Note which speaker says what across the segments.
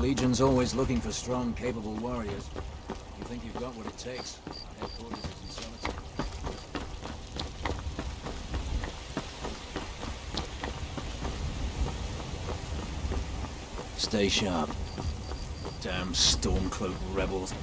Speaker 1: Legion's always looking for strong, capable warriors. You think you've got what it takes? Headquarters is in Solitude. Stay sharp. Damn Stormcloak rebels.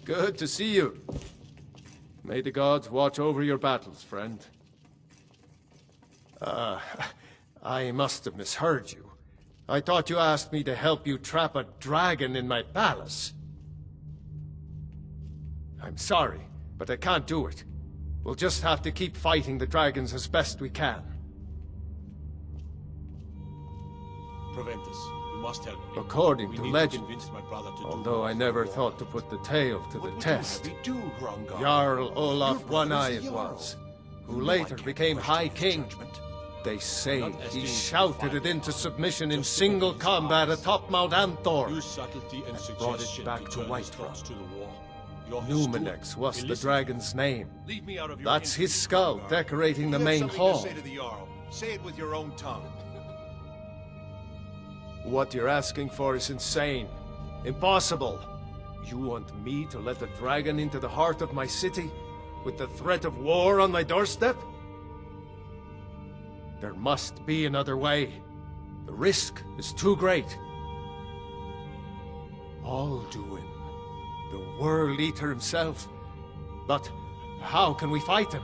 Speaker 2: Good to see you. May the gods watch over your battles, friend. I must have misheard you. I thought you asked me to help you trap a dragon in my palace. I'm sorry, but I can't do it. We'll just have to keep fighting the dragons as best we can.
Speaker 3: Prevent us. You must help me.
Speaker 2: According to legend,
Speaker 3: my brother to
Speaker 2: although I never thought to put the tale to the test,
Speaker 3: Hrongar?
Speaker 2: Jarl Olaf One-Eye it was, who later became High King. They say he shouted it into submission in single combat atop Mount Anthor.
Speaker 3: Use subtlety and
Speaker 2: brought it
Speaker 3: suggestion
Speaker 2: back
Speaker 3: to
Speaker 2: to
Speaker 3: turn his
Speaker 2: Whiterun.
Speaker 3: thoughts to the war. Your
Speaker 2: Numenex was the dragon's name.
Speaker 3: Leave me out of your
Speaker 2: That's his skull decorating the main hall.
Speaker 4: Say to the Jarl. Say it with your own tongue.
Speaker 2: What you're asking for is insane. Impossible. You want me to let the dragon into the heart of my city, with the threat of war on my doorstep? There must be another way. The risk is too great. Alduin, the World Eater himself. But how can we fight him?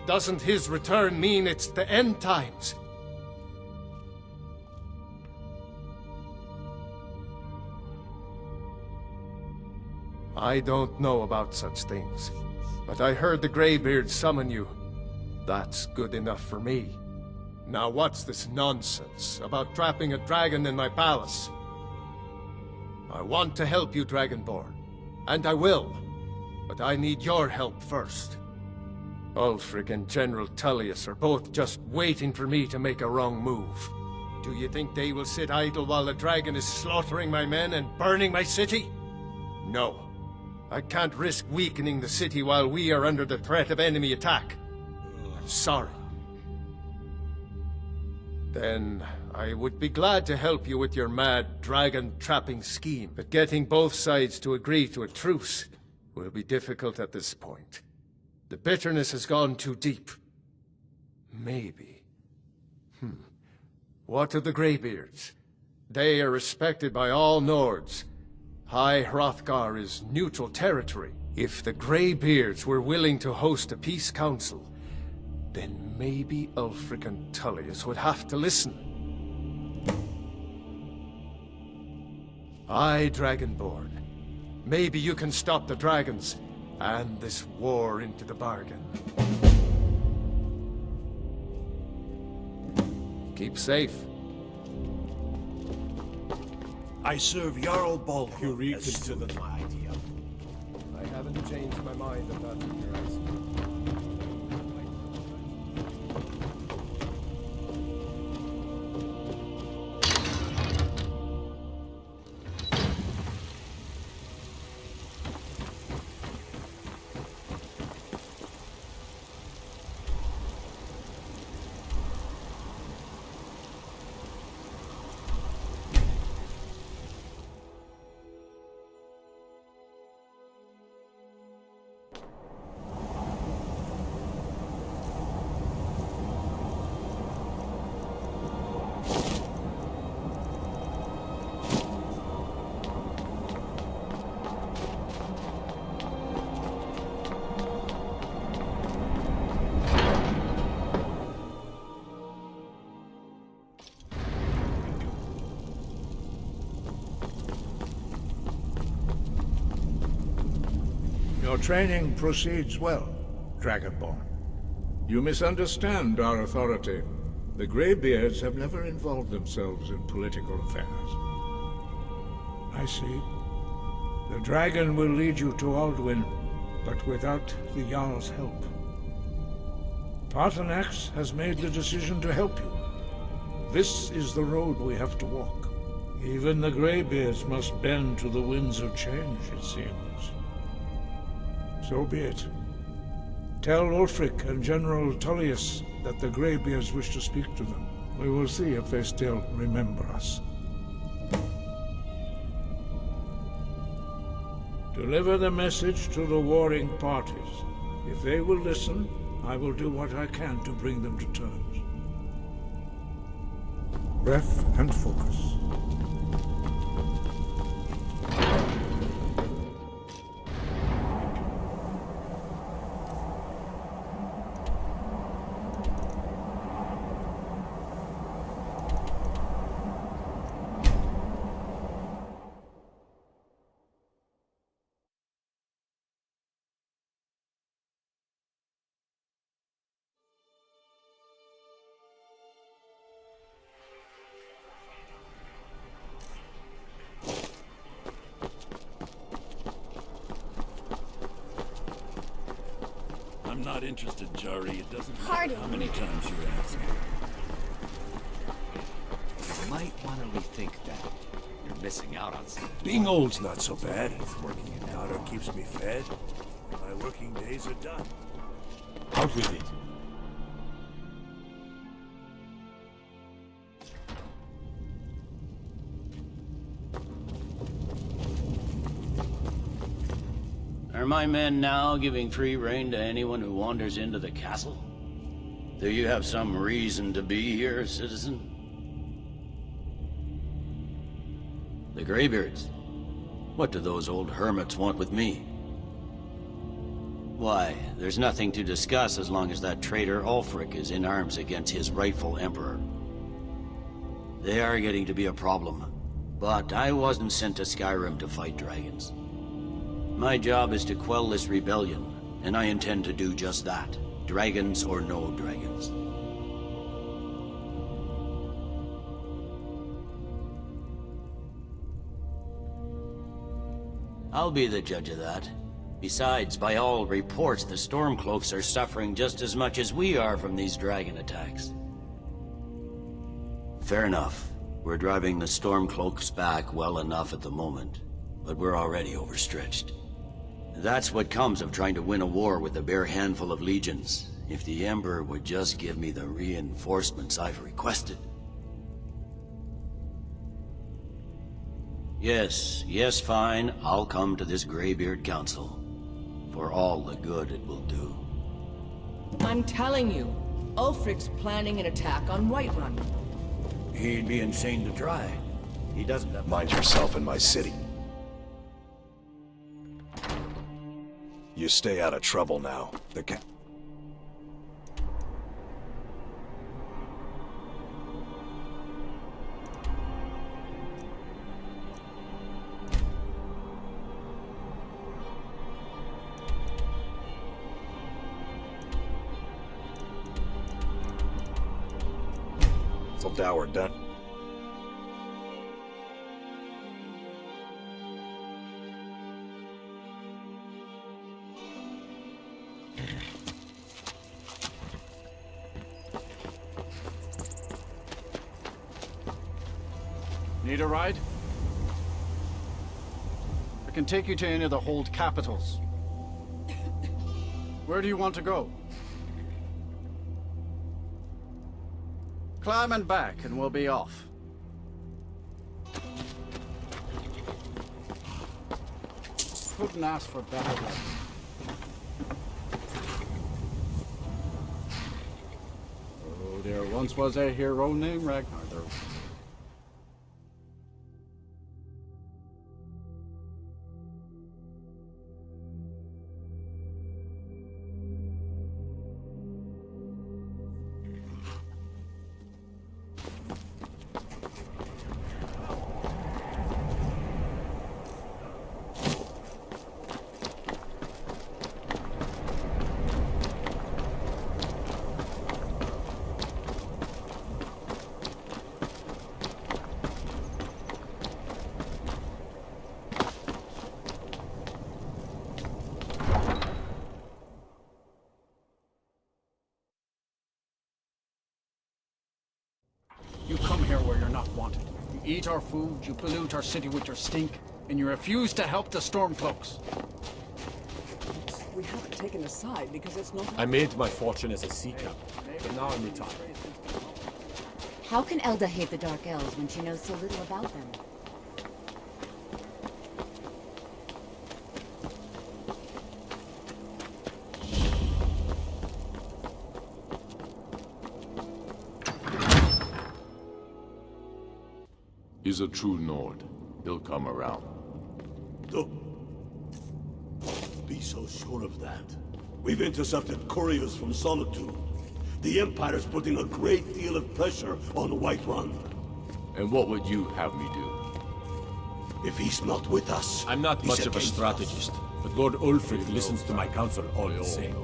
Speaker 2: Doesn't his return mean it's the end times? I don't know about such things, but I heard the Greybeard summon you. That's good enough for me. Now what's this nonsense about trapping a dragon in my palace? I want to help you, Dragonborn, and I will, but I need your help first. Ulfric and General Tullius are both just waiting for me to make a wrong move. Do you think they will sit idle while the dragon is slaughtering my men and burning my city? No. I can't risk weakening the city while we are under the threat of enemy attack. I'm sorry. Then I would be glad to help you with your mad dragon-trapping scheme, but getting both sides to agree to a truce will be difficult at this point. The bitterness has gone too deep. Maybe. What of the Greybeards? They are respected by all Nords. High Hrothgar is neutral territory. If the Greybeards were willing to host a peace council, then maybe Ulfric and Tullius would have to listen. Aye, Dragonborn. Maybe you can stop the dragons, and this war into the bargain. Keep safe.
Speaker 4: I serve Jarl Balgruuf.
Speaker 3: You
Speaker 4: as
Speaker 3: reconsidered
Speaker 4: steward.
Speaker 3: my idea.
Speaker 2: I haven't changed my mind about your answer.
Speaker 5: Your training proceeds well, Dragonborn. You misunderstand our authority. The Greybeards have never involved themselves in political affairs.
Speaker 6: I see. The dragon will lead you to Alduin, but without the Jarl's help. Paarthurnax has made the decision to help you. This is the road we have to walk. Even the Greybeards must bend to the winds of change, it seems. So be it. Tell Ulfric and General Tullius that the Greybeards wish to speak to them. We will see if they still remember us. Deliver the message to the warring parties. If they will listen, I will do what I can to bring them to terms. Breath and focus.
Speaker 3: I'm not interested, Jari. It doesn't matter
Speaker 7: Pardon
Speaker 3: how many times you ask.
Speaker 8: You might want to rethink that. You're missing out on something.
Speaker 4: Being old's not so bad. Working in daughter keeps me fed. My working days are done.
Speaker 3: Out with it.
Speaker 9: Are my men now giving free rein to anyone who wanders into the castle? Do you have some reason to be here, citizen? The Greybeards? What do those old hermits want with me? Why, there's nothing to discuss as long as that traitor Ulfric is in arms against his rightful emperor. They are getting to be a problem, but I wasn't sent to Skyrim to fight dragons. My job is to quell this rebellion, and I intend to do just that, dragons or no dragons. I'll be the judge of that. Besides, by all reports, the Stormcloaks are suffering just as much as we are from these dragon attacks. Fair enough. We're driving the Stormcloaks back well enough at the moment, but we're already overstretched. That's what comes of trying to win a war with a bare handful of legions. If the Emperor would just give me the reinforcements I've requested. Yes, fine. I'll come to this Greybeard Council. For all the good it will do.
Speaker 10: I'm telling you, Ulfric's planning an attack on Whiterun.
Speaker 9: He'd be insane to try. He doesn't have...
Speaker 11: Mind yourself in my city. You stay out of trouble now. Dower done.
Speaker 12: Need a ride? I can take you to any of the hold capitals. Where do you want to go? Climb and back, and we'll be off. Couldn't ask for better luck. Oh, there once was a hero named Ragnar. There...
Speaker 7: You come here where you're not wanted. You eat our food, you pollute our city with your stink, and you refuse to help the Stormcloaks.
Speaker 10: We haven't taken a side because it's not...
Speaker 3: I made my fortune as a sea captain, but now I'm retired.
Speaker 13: How can Elda hate the Dark Elves when she knows so little about them?
Speaker 14: He's a true Nord. He'll come around.
Speaker 4: Don't be so sure of that. We've intercepted couriers from Solitude. The Empire's putting a great deal of pressure on Whiterun.
Speaker 14: And what would you have me do?
Speaker 4: If he's not with us...
Speaker 3: I'm not
Speaker 4: he's
Speaker 3: much of a
Speaker 4: against
Speaker 3: strategist, but Lord Ulfric listens to my counsel all the same.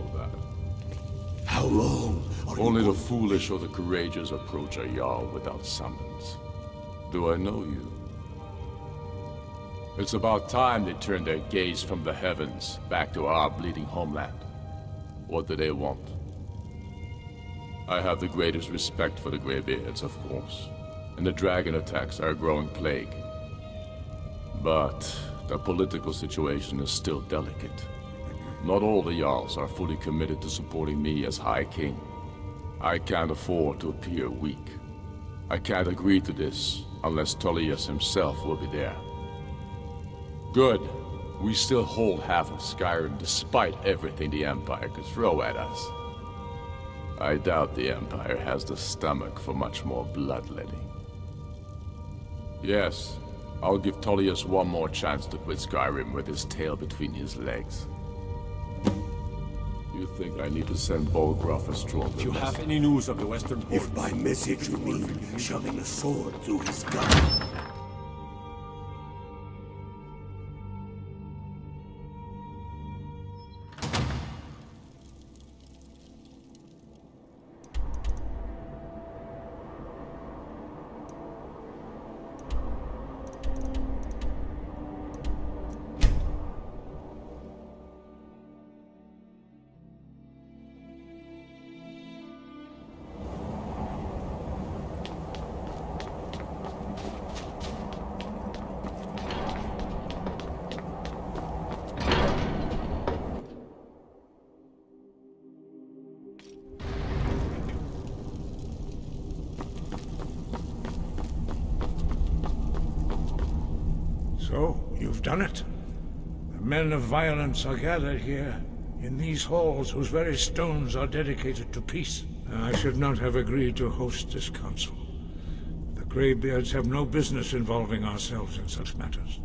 Speaker 4: How long are you...
Speaker 14: Only the foolish or the courageous approach a Jarl without summons. Do I know you? It's about time they turned their gaze from the heavens back to our bleeding homeland. What do they want? I have the greatest respect for the Greybeards, of course, and the dragon attacks are a growing plague. But the political situation is still delicate. Not all the Jarls are fully committed to supporting me as High King. I can't afford to appear weak. I can't agree to this unless Tullius himself will be there. Good. We still hold half of Skyrim despite everything the Empire could throw at us. I doubt the Empire has the stomach for much more bloodletting. Yes, I'll give Tullius one more chance to quit Skyrim with his tail between his legs. You think I need to send Bolgraf a stronger
Speaker 3: If you have any news of the Western Port...
Speaker 4: If by message you mean shoving a sword through his gut...
Speaker 6: So, you've done it. The men of violence are gathered here, in these halls whose very stones are dedicated to peace. I should not have agreed to host this council. The Greybeards have no business involving ourselves in such matters.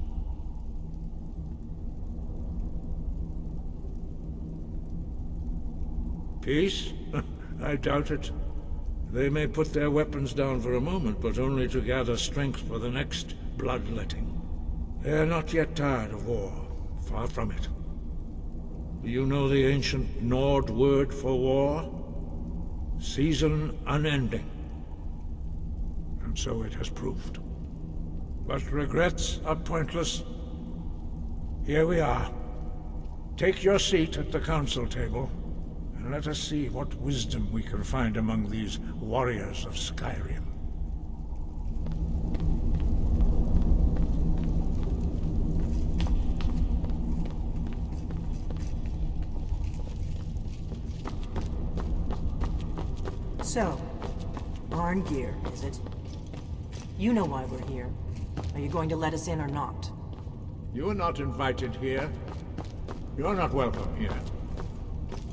Speaker 6: Peace? I doubt it. They may put their weapons down for a moment, but only to gather strength for the next bloodletting. They are not yet tired of war. Far from it. Do you know the ancient Nord word for war? Season unending. And so it has proved. But regrets are pointless. Here we are. Take your seat at the council table, and let us see what wisdom we can find among these warriors of Skyrim.
Speaker 15: So, Arngeir, is it? You know why we're here. Are you going to let us in or not?
Speaker 6: You are not invited here. You're not welcome here.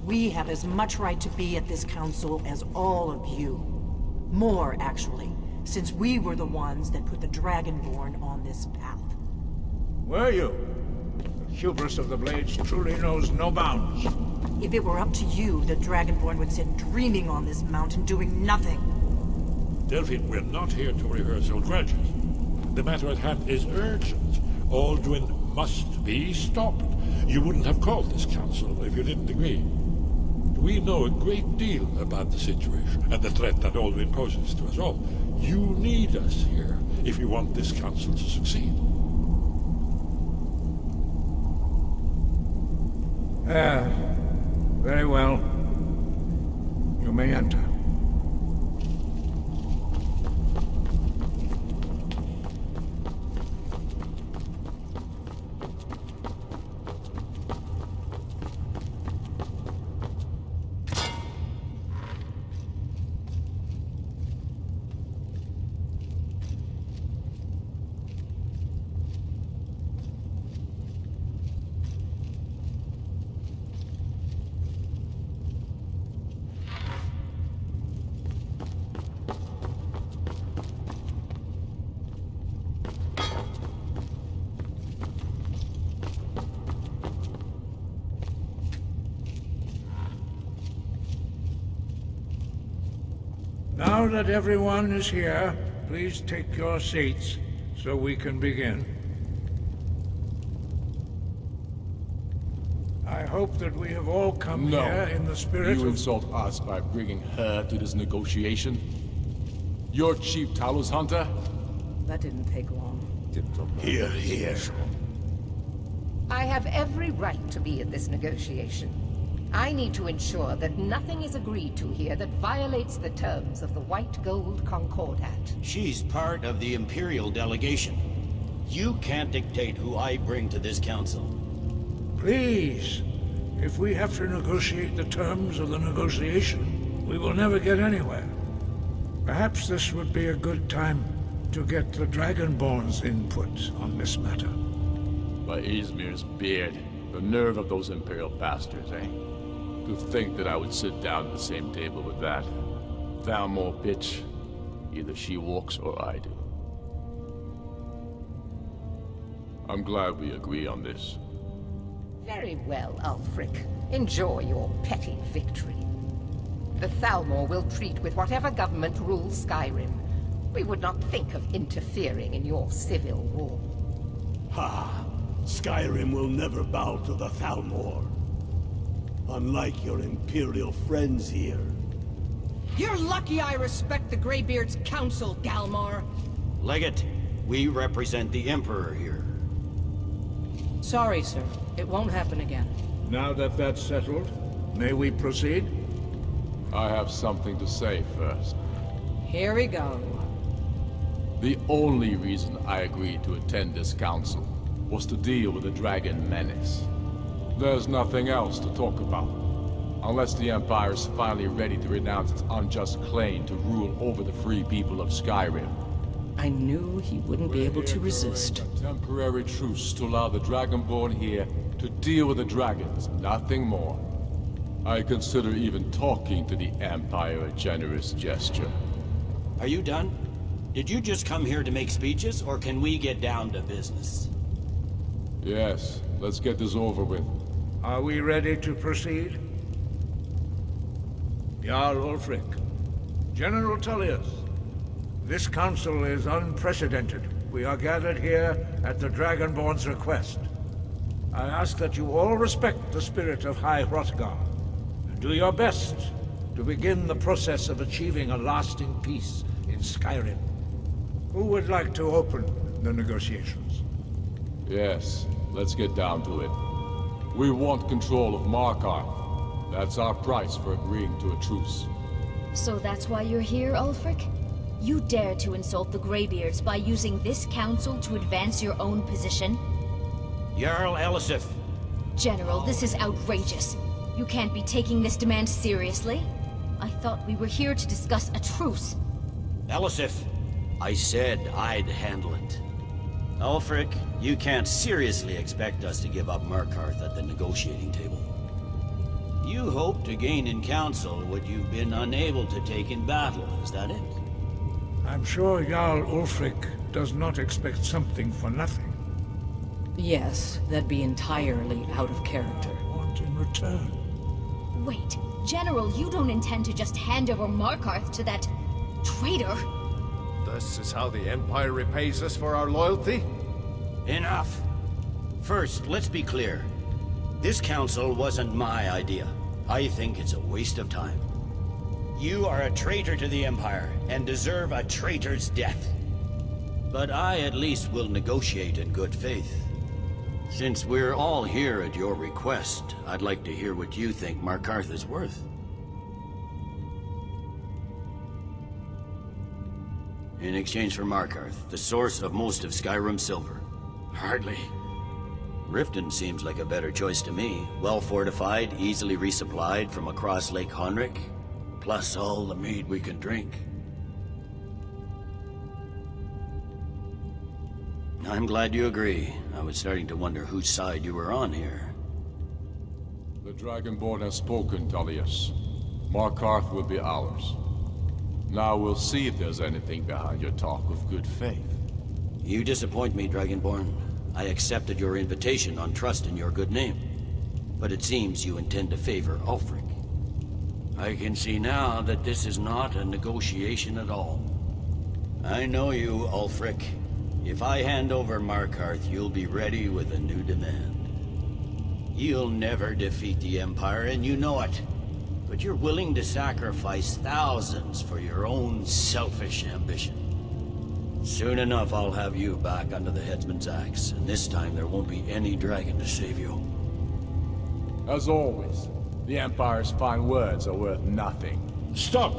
Speaker 15: We have as much right to be at this council as all of you. More, actually, since we were the ones that put the Dragonborn on this path.
Speaker 6: Were you? The hubris of the Blades truly knows no bounds.
Speaker 15: If it were up to you, the Dragonborn would sit dreaming on this mountain doing nothing.
Speaker 6: Delphine, we're not here to rehearse old grudges. The matter at hand is urgent. Alduin must be stopped. You wouldn't have called this council if you didn't agree. We know a great deal about the situation and the threat that Alduin poses to us all. You need us here if you want this council to succeed. Very well. You may enter. Now that everyone is here, please take your seats so we can begin. I hope that we have all come here in the spirit
Speaker 14: You
Speaker 6: of...
Speaker 14: insult us by bringing her to this negotiation? You're Chief Talos Hunter?
Speaker 10: That didn't take long.
Speaker 4: Here, here.
Speaker 16: I have every right to be at this negotiation. I need to ensure that nothing is agreed to here that violates the terms of the White Gold Concordat.
Speaker 9: She's part of the Imperial delegation. You can't dictate who I bring to this council.
Speaker 6: Please, if we have to negotiate the terms of the negotiation, we will never get anywhere. Perhaps this would be a good time to get the Dragonborn's input on this matter.
Speaker 14: By Izmir's beard, the nerve of those Imperial bastards, eh? To think that I would sit down at the same table with that. Thalmor bitch. Either she walks or I do. I'm glad we agree on this.
Speaker 16: Very well, Ulfric. Enjoy your petty victory. The Thalmor will treat with whatever government rules Skyrim. We would not think of interfering in your civil war.
Speaker 4: Ha! Skyrim will never bow to the Thalmor. Unlike your Imperial friends here.
Speaker 10: You're lucky I respect the Greybeard's counsel, Galmar.
Speaker 9: Legate, we represent the Emperor here.
Speaker 10: Sorry, sir. It won't happen again.
Speaker 6: Now that that's settled, may we proceed?
Speaker 14: I have something to say first.
Speaker 10: Here we go.
Speaker 14: The only reason I agreed to attend this council was to deal with the Dragon Menace. There's nothing else to talk about. Unless the Empire's finally ready to renounce its unjust claim to rule over the free people of Skyrim.
Speaker 10: I knew he wouldn't be able to resist.
Speaker 14: A temporary truce to allow the Dragonborn here to deal with the dragons, nothing more. I consider even talking to the Empire a generous gesture.
Speaker 9: Are you done? Did you just come here to make speeches, or can we get down to business?
Speaker 14: Yes, let's get this over with.
Speaker 6: Are we ready to proceed? Jarl Ulfric, General Tullius, this council is unprecedented. We are gathered here at the Dragonborn's request. I ask that you all respect the spirit of High Hrothgar, and do your best to begin the process of achieving a lasting peace in Skyrim. Who would like to open the negotiations?
Speaker 14: Yes, let's get down to it. We want control of Markarth. That's our price for agreeing to a truce.
Speaker 17: So that's why you're here, Ulfric? You dare to insult the Greybeards by using this council to advance your own position?
Speaker 9: Jarl Elisif.
Speaker 17: General, this is outrageous. You can't be taking this demand seriously. I thought we were here to discuss a truce.
Speaker 9: Elisif, I said I'd handle it. Ulfric, you can't seriously expect us to give up Markarth at the negotiating table. You hope to gain in council what you've been unable to take in battle, is that it?
Speaker 6: I'm sure Jarl Ulfric does not expect something for nothing.
Speaker 10: Yes, that'd be entirely out of character.
Speaker 6: Want in return?
Speaker 17: Wait, General, you don't intend to just hand over Markarth to that traitor?
Speaker 2: This is how the Empire repays us for our loyalty?
Speaker 9: Enough! First, let's be clear. This council wasn't my idea. I think it's a waste of time. You are a traitor to the Empire, and deserve a traitor's death. But I at least will negotiate in good faith. Since we're all here at your request, I'd like to hear what you think Markarth is worth. In exchange for Markarth, the source of most of Skyrim's silver. Hardly. Riften seems like a better choice to me. Well fortified, easily resupplied from across Lake Honric, plus all the mead we can drink. I'm glad you agree. I was starting to wonder whose side you were on here.
Speaker 14: The Dragonborn has spoken, Tullius. Markarth will be ours. Now we'll see if there's anything behind your talk of good faith.
Speaker 9: You disappoint me, Dragonborn. I accepted your invitation on trust in your good name. But it seems you intend to favor Ulfric. I can see now that this is not a negotiation at all. I know you, Ulfric. If I hand over Markarth, you'll be ready with a new demand. You'll never defeat the Empire, and you know it. But you're willing to sacrifice thousands for your own selfish ambition. Soon enough, I'll have you back under the headsman's axe, and this time there won't be any dragon to save you.
Speaker 14: As always, the Empire's fine words are worth nothing.
Speaker 6: Stop!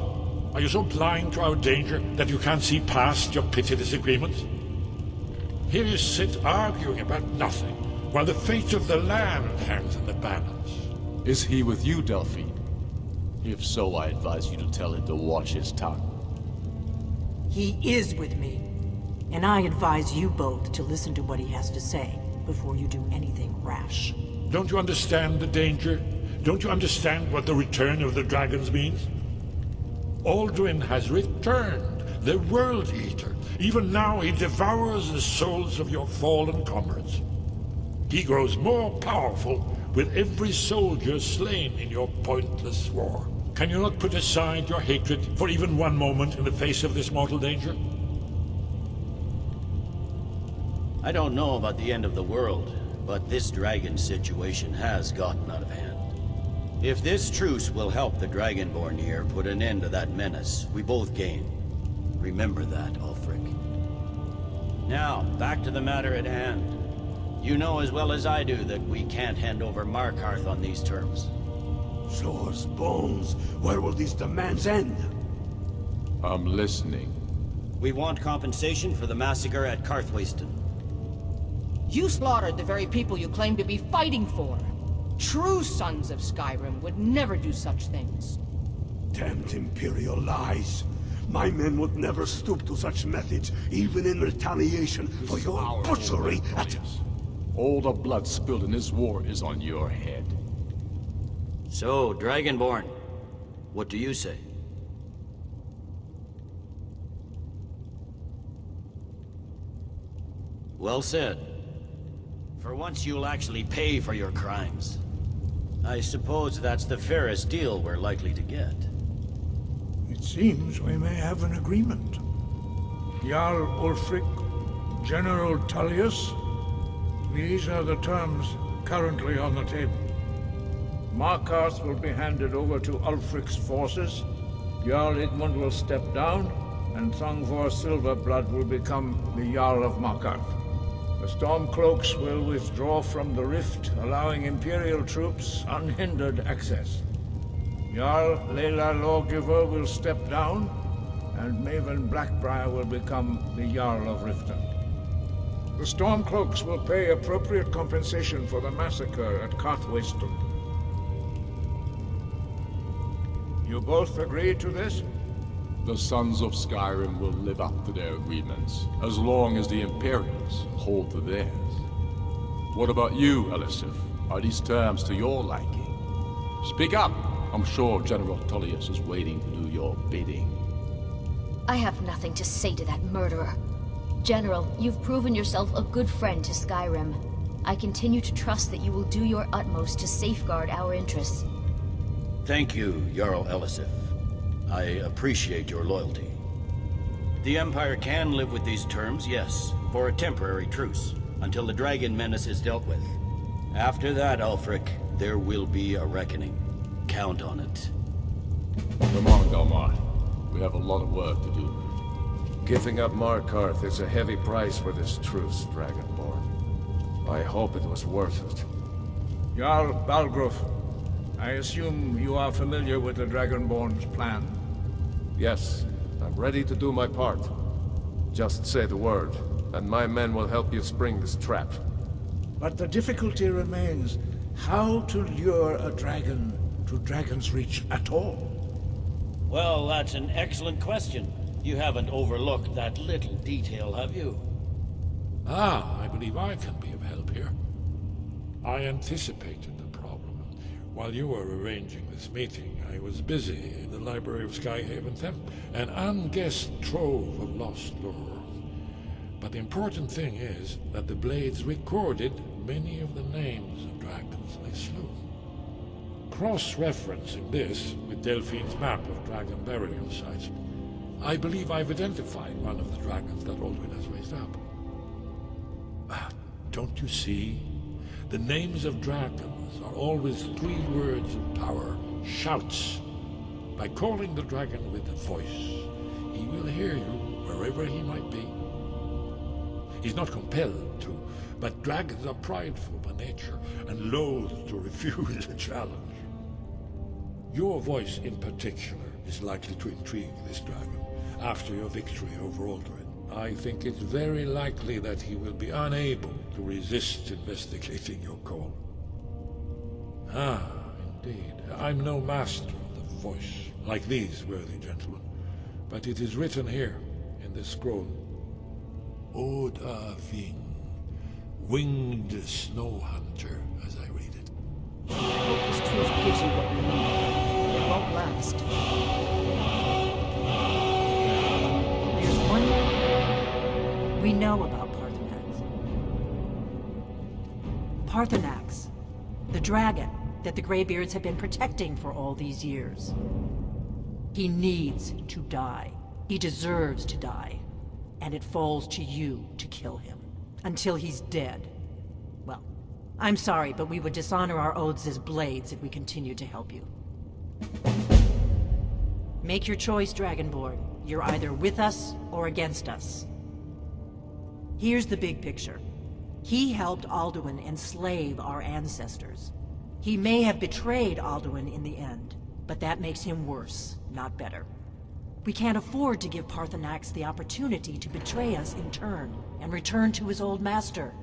Speaker 6: Are you so blind to our danger that you can't see past your petty disagreements? Here you sit arguing about nothing, while the fate of the land hangs in the balance.
Speaker 14: Is he with you, Delphine? If so, I advise you to tell him to watch his tongue.
Speaker 15: He is with me. And I advise you both to listen to what he has to say before you do anything rash.
Speaker 6: Don't you understand the danger? Don't you understand what the return of the dragons means? Alduin has returned, the World Eater. Even now he devours the souls of your fallen comrades. He grows more powerful with every soldier slain in your pointless war. Can you not put aside your hatred for even one moment in the face of this mortal danger?
Speaker 9: I don't know about the end of the world, but this dragon situation has gotten out of hand. If this truce will help the Dragonborn here put an end to that menace, we both gain. Remember that, Ulfric. Now, back to the matter at hand. You know as well as I do that we can't hand over Markarth on these terms.
Speaker 4: Swords, bones, where will these demands end?
Speaker 14: I'm listening.
Speaker 9: We want compensation for the massacre at Karthwasten.
Speaker 10: You slaughtered the very people you claim to be fighting for. True sons of Skyrim would never do such things.
Speaker 4: Damned Imperial lies. My men would never stoop to such methods, even in retaliation for your butchery at...
Speaker 14: All the blood spilled in this war is on your head.
Speaker 9: So, Dragonborn, what do you say? Well said. For once you'll actually pay for your crimes. I suppose that's the fairest deal we're likely to get.
Speaker 6: It seems we may have an agreement. Jarl Ulfric, General Tullius, these are the terms currently on the table. Markarth will be handed over to Ulfric's forces, Jarl Igmund will step down, and Thongvor Silverblood will become the Jarl of Markarth. The Stormcloaks will withdraw from the rift, allowing Imperial troops unhindered access. Jarl Leila Lawgiver will step down, and Maven Blackbriar will become the Jarl of Riften. The Stormcloaks will pay appropriate compensation for the massacre at Karthwasten. You both agree to this?
Speaker 14: The Sons of Skyrim will live up to their agreements, as long as the Imperials hold to theirs. What about you, Elisif? Are these terms to your liking? Speak up! I'm sure General Tullius is waiting to do your bidding.
Speaker 17: I have nothing to say to that murderer. General, you've proven yourself a good friend to Skyrim. I continue to trust that you will do your utmost to safeguard our interests.
Speaker 9: Thank you, Jarl Elisif. I appreciate your loyalty. The Empire can live with these terms, yes, for a temporary truce, until the dragon menace is dealt with. After that, Ulfric, there will be a reckoning. Count on it.
Speaker 14: Come on, Galmar. We have a lot of work to do.
Speaker 2: Giving up Markarth is a heavy price for this truce, Dragonborn. I hope it was worth it.
Speaker 6: Jarl Balgruuf, I assume you are familiar with the Dragonborn's plan?
Speaker 2: Yes, I'm ready to do my part. Just say the word, and my men will help you spring this trap.
Speaker 6: But the difficulty remains how to lure a dragon to Dragon's Reach at all.
Speaker 9: Well, that's an excellent question. You haven't overlooked that little detail, have you?
Speaker 6: Ah, I believe I can be of help here. I anticipated the problem. While you were arranging this meeting, I was busy in the library of Skyhaven Temp, an unguessed trove of lost lore. But the important thing is that the Blades recorded many of the names of dragons they slew. cross-referencing this with Delphine's map of dragon burial sites, I believe I've identified one of the dragons that Alduin has raised up. Don't you see? The names of dragons are always 3 words of power, shouts. By calling the dragon with a voice, he will hear you wherever he might be. He's not compelled to, but dragons are prideful by nature and loath to refuse a challenge. Your voice in particular is likely to intrigue this dragon after your victory over Alduin. I think it's very likely that he will be unable to resist investigating your call. Ah, indeed. I'm no master of the voice, like these worthy gentlemen, but it is written here in this scroll. Odahving, winged snow hunter, as I read it.
Speaker 10: I hope this truth gives you what you need. It won't last.
Speaker 15: There's one more thing we know about Parthenax. Parthenax, the dragon that the Greybeards have been protecting for all these years. He needs to die. He deserves to die. And it falls to you to kill him. Until he's dead. Well, I'm sorry, but we would dishonor our oaths as blades if we continued to help you. Make your choice, Dragonborn. You're either with us or against us. Here's the big picture. He helped Alduin enslave our ancestors. He may have betrayed Alduin in the end, but that makes him worse, not better. We can't afford to give Parthenax the opportunity to betray us in turn and return to his old master.